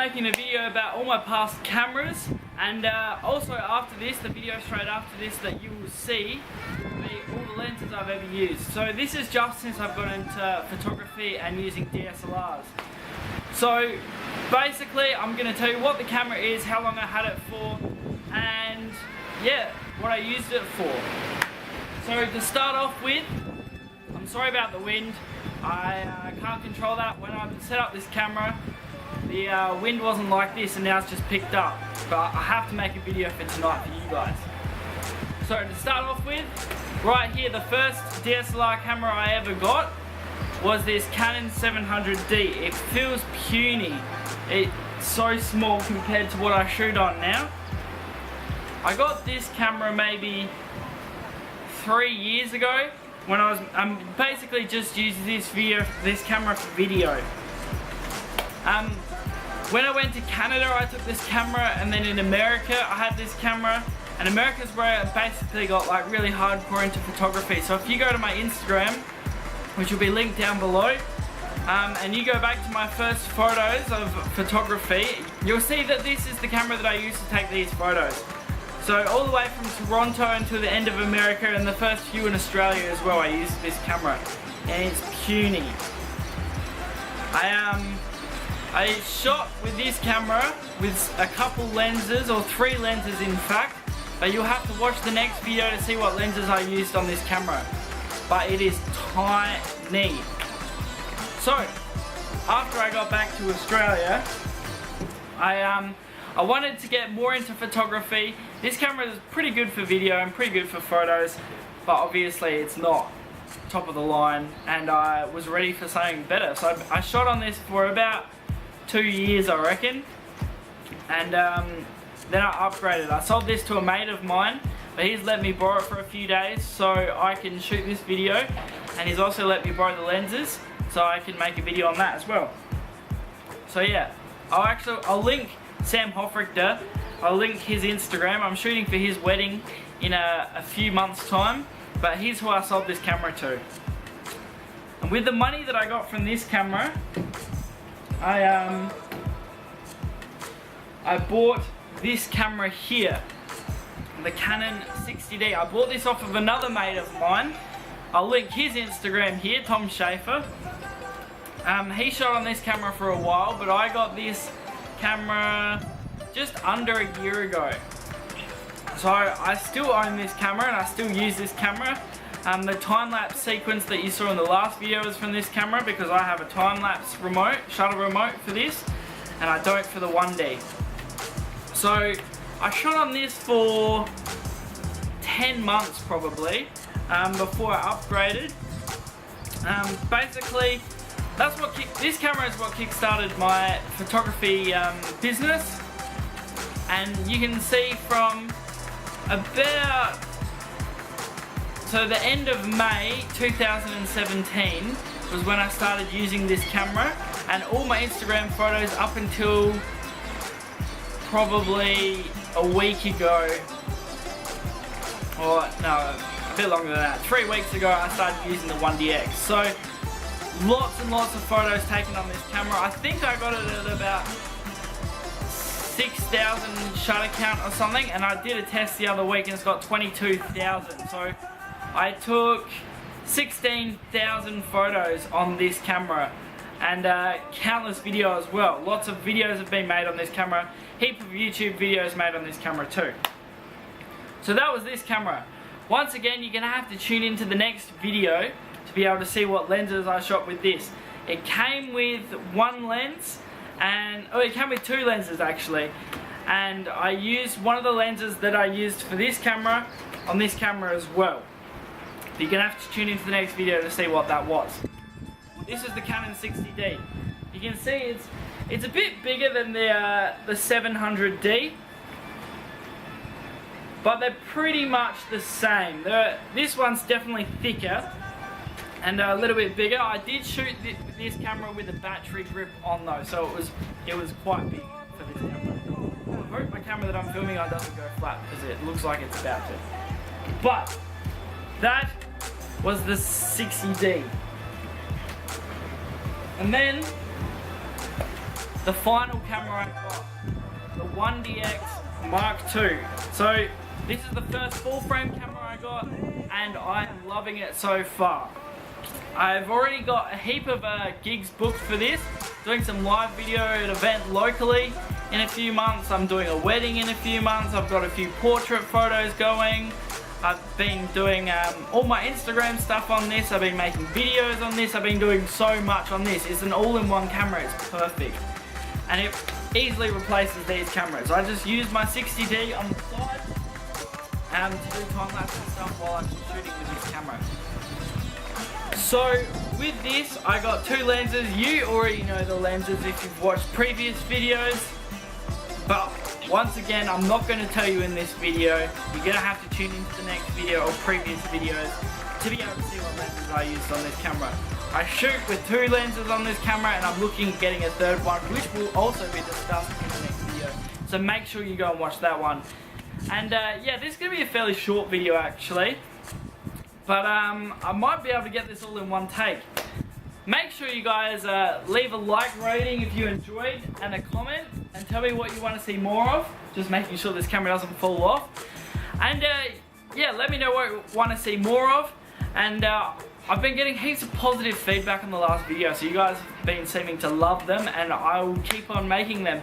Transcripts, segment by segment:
making a video about all my past cameras, and also after this, the video straight after this that you will see will be all the lenses I've ever used. So this is just since I've got into photography and using DSLRs. So basically I'm going to tell you what the camera is, how long I had it for, and yeah, what I used it for. So to start off with, I'm sorry about the wind. I can't control that. When I set up this camera, the wind wasn't like this, and now it's just picked up. But I have to make a video for tonight for you guys. So to start off with, right here, the first DSLR camera I ever got was this Canon 700D. It feels puny. It's so small compared to what I shoot on now. I got this camera maybe 3 years ago when I was basically just using this camera for video. When I went to Canada, I took this camera, and then in America I had this camera, and America's where I basically got like really hardcore into photography. So if you go to my Instagram, which will be linked down below, and you go back to my first photos of photography, you'll see that this is the camera that I used to take these photos. So all the way from Toronto until the end of America, and the first few in Australia as well, I used this camera, and it's puny. I shot with this camera with a couple lenses, or 3 lenses in fact, but you'll have to watch the next video to see what lenses I used on this camera. But it is tiny. So after I got back to Australia, I wanted to get more into photography. This camera is pretty good for video and pretty good for photos, but obviously it's not top of the line, and I was ready for something better. So I shot on this for about 2 years, I reckon, and then I upgraded. I sold this to a mate of mine, but he's let me borrow it for a few days so I can shoot this video, and he's also let me borrow the lenses so I can make a video on that as well. So yeah, I'll link Sam Hoffrichter. I'll link his Instagram. I'm shooting for his wedding in a few months time, but he's who I sold this camera to. And with the money that I got from this camera, I bought this camera here, the Canon 60D. I bought this off of another mate of mine. I'll link his Instagram here, Tom Schaefer. He shot on this camera for a while, but I got this camera just under a year ago. So I still own this camera, and I still use this camera. The time-lapse sequence that you saw in the last video is from this camera, because I have a time-lapse remote, shutter remote for this, and I don't for the 1D. So I shot on this for 10 months probably, before I upgraded. Basically, this camera is what kick-started my photography business, and you can see from about, so the end of May 2017 was when I started using this camera, and all my Instagram photos up until probably a week ago, or no, a bit longer than that, 3 weeks ago I started using the 1DX. So lots and lots of photos taken on this camera. I think I got it at about 6,000 shutter count or something, and I did a test the other week and it's got 22,000. So I took 16,000 photos on this camera, and countless video as well. Lots of videos have been made on this camera. Heap of YouTube videos made on this camera too. So that was this camera. Once again, you're gonna have to tune into the next video to be able to see what lenses I shot with this. It came with one lens, and it came with 2 lenses actually, and I used one of the lenses that I used for this camera on this camera as well. But you're gonna have to tune into the next video to see what that was. This is the Canon 60D. You can see it's a bit bigger than the 700D, but they're pretty much the same. This one's definitely thicker and a little bit bigger. I did shoot this camera with a battery grip on though, so it was quite big for this camera. I hope my camera that I'm filming on doesn't go flat, because it looks like it's about to. But that was the 60D. And then the final camera I got, the 1DX Mark II. So this is the first full frame camera I got, and I am loving it so far. I've already got a heap of gigs booked for this, doing some live video at an event locally in a few months. I'm doing a wedding in a few months. I've got a few portrait photos going. I've been doing all my Instagram stuff on this. I've been making videos on this. I've been doing so much on this. It's an all-in-one camera. It's perfect. And it easily replaces these cameras. I just use my 60D on the side to do time-lapse and stuff while I'm shooting with this camera. So with this, I got two lenses. You already know the lenses if you've watched previous videos. But once again, I'm not going to tell you in this video. You're going to have to tune into the next video or previous videos to be able to see what lenses I used on this camera. I shoot with two lenses on this camera, and I'm looking at getting a third one, which will also be discussed in the next video. So make sure you go and watch that one. And yeah, this is going to be a fairly short video actually. But I might be able to get this all in one take. Make sure you guys leave a like rating if you enjoyed and a comment, and tell me what you want to see more of. Just making sure this camera doesn't fall off. And yeah, let me know what you want to see more of. And I've been getting heaps of positive feedback on the last video, so you guys have been seeming to love them, and I will keep on making them.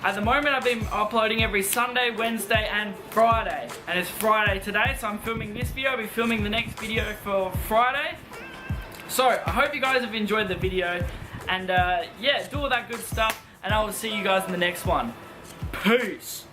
At the moment, I've been uploading every Sunday, Wednesday and Friday. And it's Friday today, so I'm filming this video. I'll be filming the next video for Friday. So, I hope you guys have enjoyed the video. And yeah, do all that good stuff. And I will see you guys in the next one. Peace!